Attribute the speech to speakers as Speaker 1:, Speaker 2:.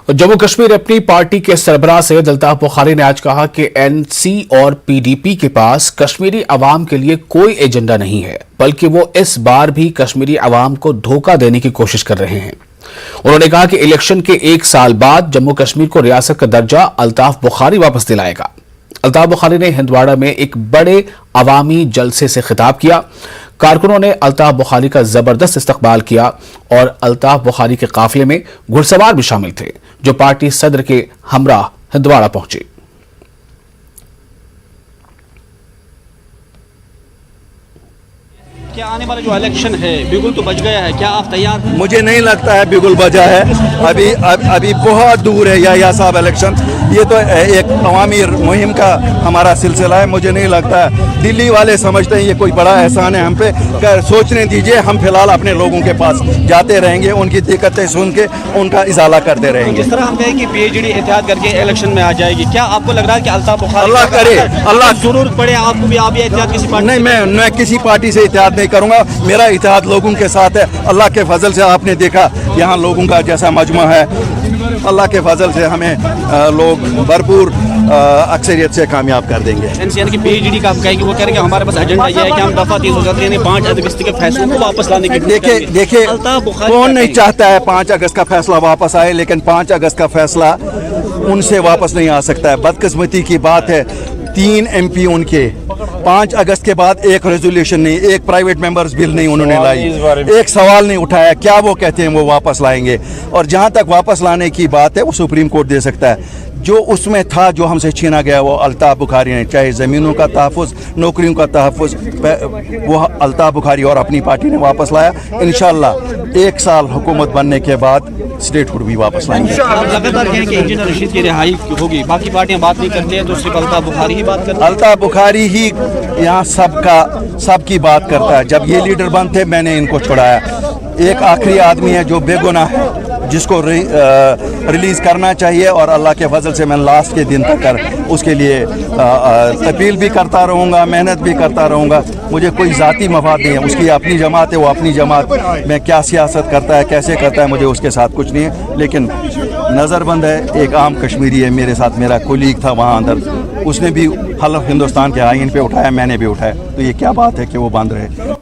Speaker 1: जम्मू कश्मीर अपनी पार्टी के सरबराह सैयद अल्ताफ बुखारी ने आज कहा कि एनसी और पीडीपी के पास कश्मीरी अवाम के लिए कोई एजेंडा नहीं है, बल्कि वो इस बार भी कश्मीरी अवाम को धोखा देने की कोशिश कर रहे हैं। उन्होंने कहा कि इलेक्शन के 1 साल बाद जम्मू कश्मीर को रियासत का दर्जा अल्ताफ बुखारी वापस दिलाएगा। अल्ताफ बुखारी ने हिंदवाड़ा में एक बड़े अवामी जलसे से खिताब किया। कारकुनों ने अल्ताफ बुखारी का जबरदस्त इस्तकबाल किया और अल्ताफ बुखारी के काफिले में घुड़सवार भी शामिल थे, जो पार्टी सदर के हमराह हिंदवाड़ा पहुंचे।
Speaker 2: क्या आने वाला जो इलेक्शन है बिगुल तो बज गया है, क्या आप तैयार?
Speaker 3: मुझे नहीं लगता है बिगुल बजा है। अभी बहुत दूर है या साहब इलेक्शन। ये तो एक अवामी मुहिम का हमारा सिलसिला है। मुझे नहीं लगता है दिल्ली वाले समझते हैं ये कोई बड़ा एहसान है हम पे। सोचने दीजिए, हम फिलहाल अपने लोगों के पास जाते रहेंगे, उनकी दिक्कतें सुन के उनका इजाला करते रहेंगे।
Speaker 2: जिस तरह हम कहें कि पीएचडी एहतियात करके इलेक्शन में आ जाएगी, क्या आपको लग रहा है कि अल्ताफ बुखारी
Speaker 3: अल्लाह करे, अल्लाह
Speaker 2: जरूरत पड़े आपको भी, आप एहतियात किसी पार्टी?
Speaker 3: नहीं, मैं किसी पार्टी से एहतियात नहीं करूंगा। मेरा इत्तेहाद लोगों के साथ है। अल्लाह के फजल से आपने देखा यहाँ लोगों का जैसा मजमा है, अल्लाह के फजल से हमें लोग भरपूर अक्सरियत से कामयाब कर देंगे।
Speaker 2: एनसीएन की पीएचडी का आप कहेंगे, वो कह रहे हैं कि हमारे पास एजेंडा ये है कि हम दफा 307 यानी 5 अगस्त के फैसले को वापस लाने की।
Speaker 3: देखिए कौन नहीं चाहता है 5 अगस्त का फैसला वापस आए, लेकिन 5 अगस्त का फैसला उनसे वापस नहीं आ सकता है। बदकिस्मती की बात है 3 MP उनके 5 अगस्त के बाद एक रेजोल्यूशन नहीं, एक प्राइवेट मेंबर्स बिल नहीं उन्होंने लाई, एक सवाल नहीं उठाया। क्या वो कहते हैं वो वापस लाएंगे? और जहां तक वापस लाने की बात है वो सुप्रीम कोर्ट दे सकता है। जो उसमें था, जो हमसे छीना गया, वो अल्ताफ बुखारी ने, चाहे ज़मीनों का तहफ़्फ़ुज़, नौकरियों का तहफ़्फ़ुज़, वो अल्ताफ बुखारी और अपनी पार्टी ने वापस लाया। इंशाअल्लाह 1 साल हुकूमत बनने के बाद स्टेटहुड भी वापस लाएंगे।
Speaker 2: आप लगातार कहें कि इंजीनियर रशीद की रिहाई होगी, बाकी पार्टियां बात नहीं करती हैं, तो सिर्फ अल्ताफ बुखारी ही बात करते हैं।
Speaker 3: अल्ताफ बुखारी ही यहाँ सबकी बात करता है। जब ये लीडर बंद थे, मैंने इनको छुड़ाया। एक आखिरी आदमी है जो बेगुनाह है, जिसको रिलीज़ करना चाहिए, और अल्लाह के फजल से मैं लास्ट के दिन तक उसके लिए अपील भी करता रहूँगा, मेहनत भी करता रहूँगा। मुझे कोई ज़ाती मफाद नहीं है, उसकी अपनी जमात है, वो अपनी जमात में क्या सियासत करता है, कैसे करता है, मुझे उसके साथ कुछ नहीं है। लेकिन नज़रबंद है, एक आम कश्मीरी है मेरे साथ, मेरा कोलीग था वहाँ अंदर, उसने भी हल्फ हिंदुस्तान के आइन पे उठाया, मैंने भी उठाया। तो ये क्या बात है कि वो बंद रहे?